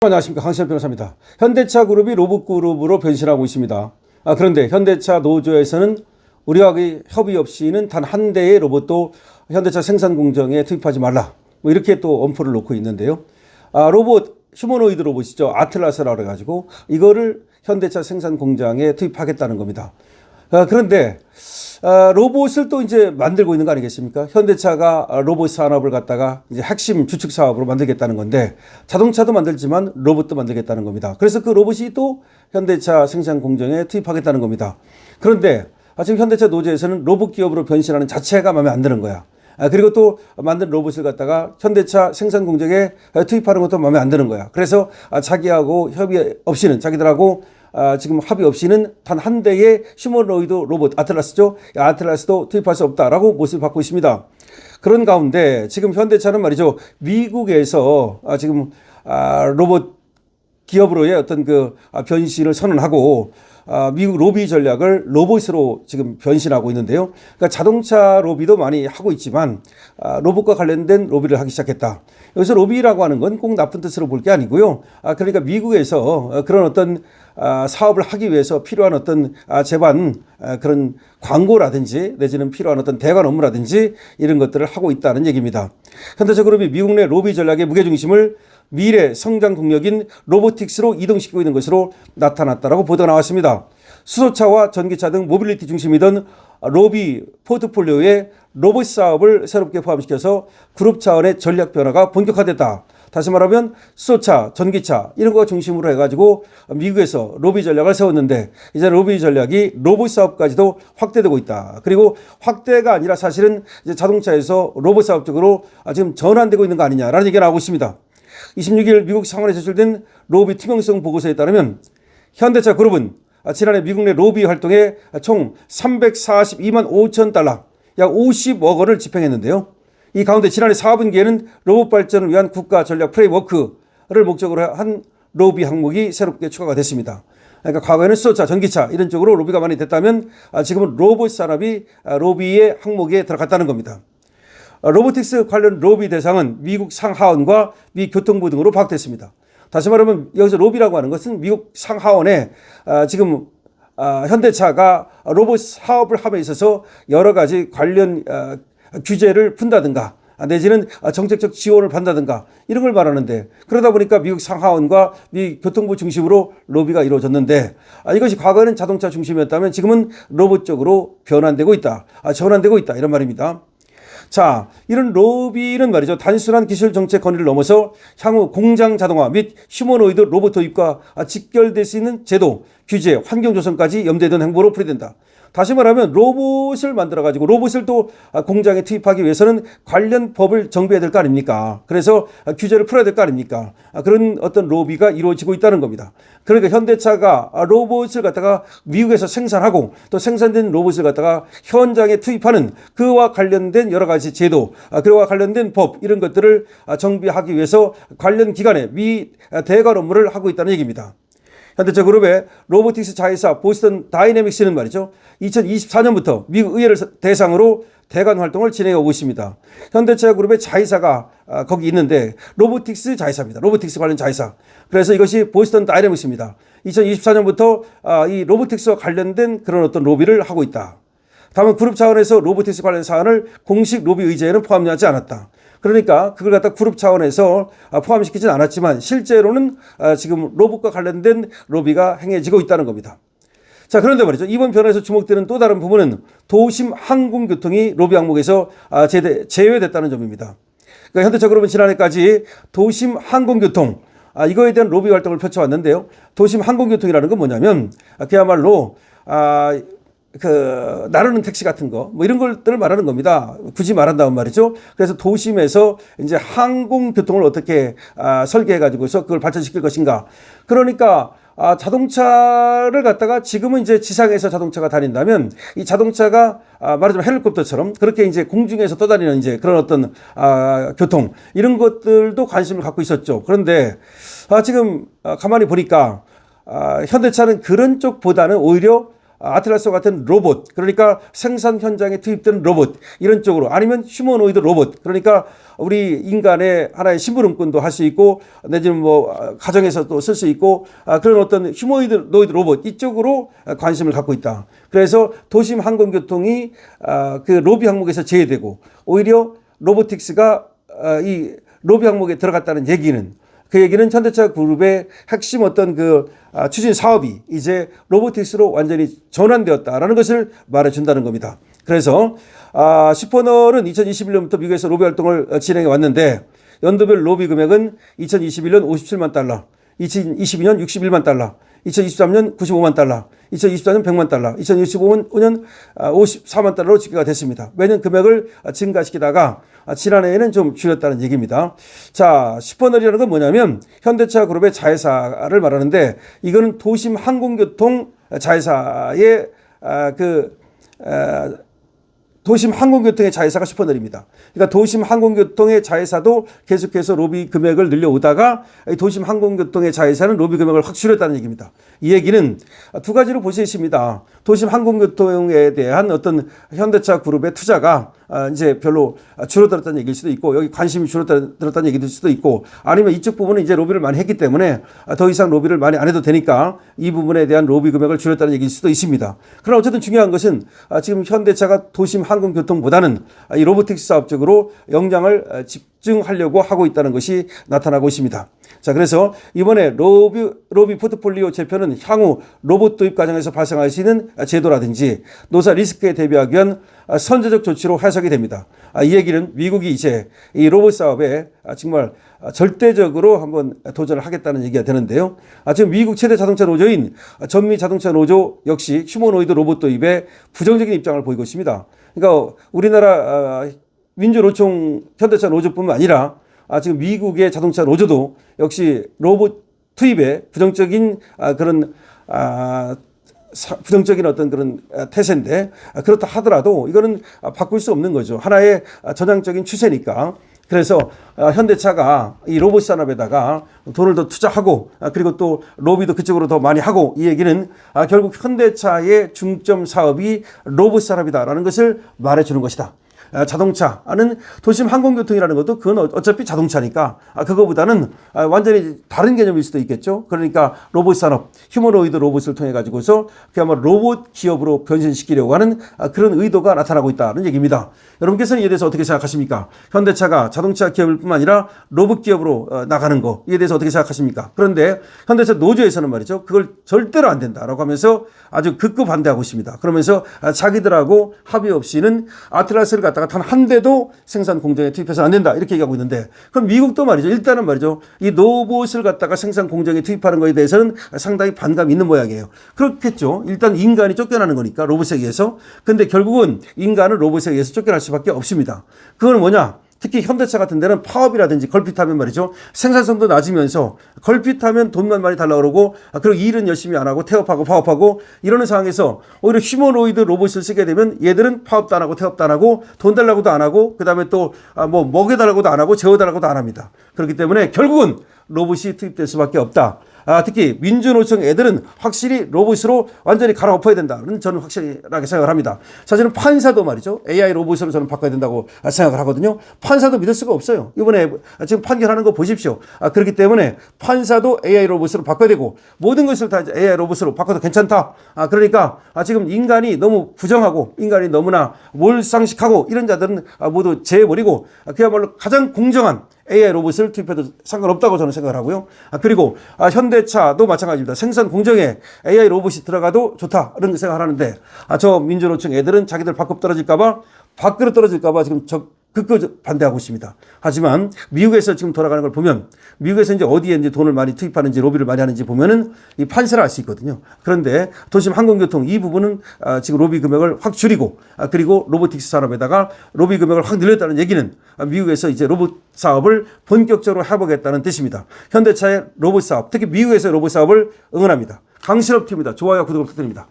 안녕하십니까, 강시현 변호사입니다. 현대차 그룹이 로봇그룹으로 변신하고 있습니다. 그런데 현대차 노조에서는 우리와 협의 없이는 단 한 대의 로봇도 현대차 생산 공정에 투입하지 말라, 이렇게 또 엄포를 놓고 있는데요. 로봇, 휴머노이드 로봇이죠. 아틀라스라고 해가지고 이거를 현대차 생산 공장에 투입하겠다는 겁니다. 그런데 로봇을 또 이제 만들고 있는 거 아니겠습니까? 현대차가 로봇 산업을 갖다가 이제 핵심 주축 사업으로 만들겠다는 건데, 자동차도 만들지만 로봇도 만들겠다는 겁니다. 그래서 그 로봇이 또 현대차 생산 공정에 투입하겠다는 겁니다. 그런데 지금 현대차 노조에서는 로봇 기업으로 변신하는 자체가 마음에 안 드는 거야. 그리고 또 만든 로봇을 갖다가 현대차 생산 공정에 투입하는 것도 마음에 안 드는 거야. 그래서 자기하고 협의 없이는, 자기들하고 지금 합의 없이는 단 한 대의 휴머노이드 로봇 아틀라스죠. 아틀라스도 투입할 수 없다라고 못을 받고 있습니다. 그런 가운데 지금 현대차는 말이죠, 미국에서 지금 로봇 기업으로의 어떤 그 변신을 선언하고 미국 로비 전략을 로봇으로 지금 변신하고 있는데요. 그러니까 자동차 로비도 많이 하고 있지만 로봇과 관련된 로비를 하기 시작했다. 여기서 로비라고 하는 건 꼭 나쁜 뜻으로 볼 게 아니고요. 그러니까 미국에서 그런 어떤 사업을 하기 위해서 필요한 어떤 제반 그런 광고라든지 내지는 필요한 어떤 대관 업무라든지 이런 것들을 하고 있다는 얘기입니다. 현대차 그룹이 미국 내 로비 전략의 무게중심을 미래 성장 동력인 로보틱스로 이동시키고 있는 것으로 나타났다라고 보도가 나왔습니다. 수소차와 전기차 등 모빌리티 중심이던 로비 포트폴리오에 로봇 사업을 새롭게 포함시켜서 그룹 차원의 전략 변화가 본격화됐다. 다시 말하면 수소차, 전기차 이런 거 중심으로 해가지고 미국에서 로비 전략을 세웠는데, 이제 로비 전략이 로봇 사업까지도 확대되고 있다. 그리고 확대가 아니라 사실은 이제 자동차에서 로봇 사업 쪽으로 지금 전환되고 있는 거 아니냐라는 얘기가 나오고 있습니다. 26일 미국 상원에 제출된 로비 투명성 보고서에 따르면 현대차 그룹은 지난해 미국 내 로비 활동에 총 342만 5천 달러, 약 50억 원을 집행했는데요. 이 가운데 지난해 4분기에는 로봇 발전을 위한 국가 전략 프레임워크를 목적으로 한 로비 항목이 새롭게 추가가 됐습니다. 그러니까 과거에는 수소차, 전기차 이런 쪽으로 로비가 많이 됐다면 지금은 로봇 산업이 로비의 항목에 들어갔다는 겁니다. 로보틱스 관련 로비 대상은 미국 상하원과 미 교통부 등으로 파악됐습니다. 다시 말하면 여기서 로비라고 하는 것은 미국 상하원에 지금 현대차가 로봇 사업을 함에 있어서 여러 가지 관련 규제를 푼다든가 내지는 정책적 지원을 받는다든가 이런 걸 말하는데, 그러다 보니까 미국 상하원과 미 교통부 중심으로 로비가 이루어졌는데, 이것이 과거에는 자동차 중심이었다면 지금은 로봇 쪽으로 변환되고 있다, 전환되고 있다 이런 말입니다. 자, 이런 로비는 말이죠, 단순한 기술 정책 건의를 넘어서 향후 공장 자동화 및 휴머노이드 로봇 도입과 직결될 수 있는 제도, 규제, 환경 조성까지 염두에 둔 행보로 풀이된다. 다시 말하면 로봇을 만들어가지고 로봇을 또 공장에 투입하기 위해서는 관련 법을 정비해야 될 거 아닙니까? 그래서 규제를 풀어야 될 거 아닙니까? 그런 어떤 로비가 이루어지고 있다는 겁니다. 그러니까 현대차가 로봇을 갖다가 미국에서 생산하고 또 생산된 로봇을 갖다가 현장에 투입하는 그와 관련된 여러 가지 제도, 그와 관련된 법 이런 것들을 정비하기 위해서 관련 기관에 미 대관 업무를 하고 있다는 얘기입니다. 현대차 그룹의 로보틱스 자회사 보스턴 다이내믹스는 말이죠, 2024년부터 미국 의회를 대상으로 대관 활동을 진행해 오고 있습니다. 현대차 그룹의 자회사가 거기 있는데 로보틱스 자회사입니다. 로보틱스 관련 자회사. 그래서 이것이 보스턴 다이내믹스입니다. 2024년부터 이 로보틱스와 관련된 그런 어떤 로비를 하고 있다. 다만 그룹 차원에서 로보틱스 관련 사안을 공식 로비 의제에는 포함하지 않았다. 그러니까 그걸 갖다 그룹 차원에서 포함시키진 않았지만 실제로는 지금 로봇과 관련된 로비가 행해지고 있다는 겁니다. 자, 그런데 말이죠, 이번 변화에서 주목되는 또 다른 부분은 도심 항공교통이 로비 항목에서 제외됐다는 점입니다. 그러니까 현대차 그룹은 지난해까지 도심 항공교통 이거에 대한 로비 활동을 펼쳐왔는데요. 도심 항공교통이라는 건 뭐냐면 그야말로 나르는 택시 같은 거, 이런 것들을 말하는 겁니다. 굳이 말한다면 말이죠. 그래서 도심에서 이제 항공교통을 어떻게 설계해가지고서 그걸 발전시킬 것인가. 그러니까 자동차를 갖다가 지금은 이제 지상에서 자동차가 다닌다면 이 자동차가 말하자면 헬리콥터처럼 그렇게 이제 공중에서 떠다니는 이제 그런 어떤 교통 이런 것들도 관심을 갖고 있었죠. 그런데 지금 가만히 보니까 현대차는 그런 쪽보다는 오히려 아틀라스와 같은 로봇, 그러니까 생산 현장에 투입되는 로봇, 이런 쪽으로, 아니면 휴머노이드 로봇, 그러니까 우리 인간의 하나의 심부름꾼도 할 수 있고, 내지는 뭐 가정에서도 쓸 수 있고, 그런 어떤 휴머노이드 로봇 이쪽으로 관심을 갖고 있다. 그래서 도심 항공교통이 그 로비 항목에서 제외되고, 오히려 로보틱스가 이 로비 항목에 들어갔다는 얘기는, 그 얘기는 현대차 그룹의 핵심 어떤 그 추진 사업이 이제 로보틱스로 완전히 전환되었다라는 것을 말해준다는 겁니다. 그래서 슈퍼널은 2021년부터 미국에서 로비 활동을 진행해 왔는데, 연도별 로비 금액은 2021년 57만 달러, 2022년 61만 달러, 2023년 95만 달러, 2024년 100만 달러, 2025년 54만 달러로 집계가 됐습니다. 매년 금액을 증가시키다가 지난해에는 좀 줄였다는 얘기입니다. 자, 슈퍼널이라는 건 뭐냐면 현대차 그룹의 자회사를 말하는데, 이거는 도심 항공교통 자회사의 도심 항공교통의 자회사가 슈퍼널입니다. 그러니까 도심 항공교통의 자회사도 계속해서 로비 금액을 늘려오다가 도심 항공교통의 자회사는 로비 금액을 확 줄였다는 얘기입니다. 이 얘기는 두 가지로 볼 수 있습니다. 도심 항공교통에 대한 어떤 현대차 그룹의 투자가 이제 별로 줄어들었다는 얘기일 수도 있고, 여기 관심이 줄어들었다는 얘기일 수도 있고, 아니면 이쪽 부분은 이제 로비를 많이 했기 때문에 더 이상 로비를 많이 안 해도 되니까 이 부분에 대한 로비 금액을 줄였다는 얘기일 수도 있습니다. 그러나 어쨌든 중요한 것은 지금 현대차가 도심 항공교통보다는 이 로보틱스 사업 쪽으로 역량을 집중하려고 하고 있다는 것이 나타나고 있습니다. 자, 그래서 이번에 로비 포트폴리오 제표는 향후 로봇 도입 과정에서 발생할 수 있는 제도라든지 노사 리스크에 대비하기 위한 선제적 조치로 해석이 됩니다. 이 얘기는 미국이 이제 이 로봇 사업에 정말 절대적으로 한번 도전을 하겠다는 얘기가 되는데요. 지금 미국 최대 자동차 노조인 전미 자동차 노조 역시 휴머노이드 로봇 도입에 부정적인 입장을 보이고 있습니다. 그러니까 우리나라 민주노총 현대차 노조뿐만 아니라 지금 미국의 자동차 노조도 역시 로봇 투입에 부정적인 부정적인 어떤 그런 태세인데, 그렇다 하더라도 이거는 바꿀 수 없는 거죠. 하나의 전향적인 추세니까. 그래서 현대차가 이 로봇 산업에다가 돈을 더 투자하고, 그리고 또 로비도 그쪽으로 더 많이 하고, 이 얘기는 결국 현대차의 중점 사업이 로봇 산업이다라는 것을 말해주는 것이다. 자동차는 도심 항공교통이라는 것도 그건 어차피 자동차니까 그거보다는 완전히 다른 개념일 수도 있겠죠. 그러니까 로봇 산업, 휴머노이드 로봇을 통해 가지고서 그야말로 로봇 기업으로 변신시키려고 하는 그런 의도가 나타나고 있다는 얘기입니다. 여러분께서는 이에 대해서 어떻게 생각하십니까? 현대차가 자동차 기업일 뿐만 아니라 로봇 기업으로 나가는 거, 이에 대해서 어떻게 생각하십니까? 그런데 현대차 노조에서는 말이죠, 그걸 절대로 안 된다라고 하면서 아주 극구 반대하고 있습니다. 그러면서 자기들하고 합의 없이는 아틀라스를 갖다가 단 한 대도 생산 공정에 투입해서는 안 된다, 이렇게 얘기하고 있는데, 그럼 미국도 말이죠, 일단은 말이죠, 이 로봇을 갖다가 생산 공정에 투입하는 것에 대해서는 상당히 반감이 있는 모양이에요. 그렇겠죠. 일단 인간이 쫓겨나는 거니까, 로봇에 의해서. 근데 결국은 인간은 로봇에 의해서 쫓겨날 수밖에 없습니다. 그건 뭐냐? 특히 현대차 같은 데는 파업이라든지 걸핏하면 말이죠, 생산성도 낮으면서 걸핏하면 돈만 많이 달라고 그러고, 그리고 일은 열심히 안 하고 태업하고 파업하고 이러는 상황에서 오히려 휴머노이드 로봇을 쓰게 되면 얘들은 파업도 안 하고 태업도 안 하고 돈 달라고도 안 하고, 그 다음에 또 뭐 먹여달라고도 안 하고 재워달라고도 안 합니다. 그렇기 때문에 결국은 로봇이 투입될 수밖에 없다. 특히 민주노총 애들은 확실히 로봇으로 완전히 갈아엎어야 된다는 저는 확실하게 생각을 합니다. 사실은 판사도 말이죠, AI 로봇으로 저는 바꿔야 된다고 생각을 하거든요. 판사도 믿을 수가 없어요. 이번에 지금 판결하는 거 보십시오. 그렇기 때문에 판사도 AI 로봇으로 바꿔야 되고, 모든 것을 다 AI 로봇으로 바꿔도 괜찮다. 그러니까 지금 인간이 너무 부정하고 인간이 너무나 몰상식하고 이런 자들은 모두 제해버리고 그야말로 가장 공정한 AI 로봇을 투입해도 상관없다고 저는 생각을 하고요. 그리고 현대차도 마찬가지입니다. 생산 공정에 AI 로봇이 들어가도 좋다, 이런 생각을 하는데, 저 민주노총 애들은 자기들 밖으로 떨어질까봐 지금 극구 반대하고 있습니다. 하지만 미국에서 지금 돌아가는 걸 보면, 미국에서 이제 어디에 이제 돈을 많이 투입하는지 로비를 많이 하는지 보면은 이 판세를 알 수 있거든요. 그런데 도심 항공교통 이 부분은 지금 로비 금액을 확 줄이고, 그리고 로보틱스 산업에다가 로비 금액을 확 늘렸다는 얘기는 미국에서 이제 로봇 사업을 본격적으로 해보겠다는 뜻입니다. 현대차의 로봇 사업, 특히 미국에서의 로봇 사업을 응원합니다. 강신업 TV입니다. 좋아요, 구독을 부탁드립니다.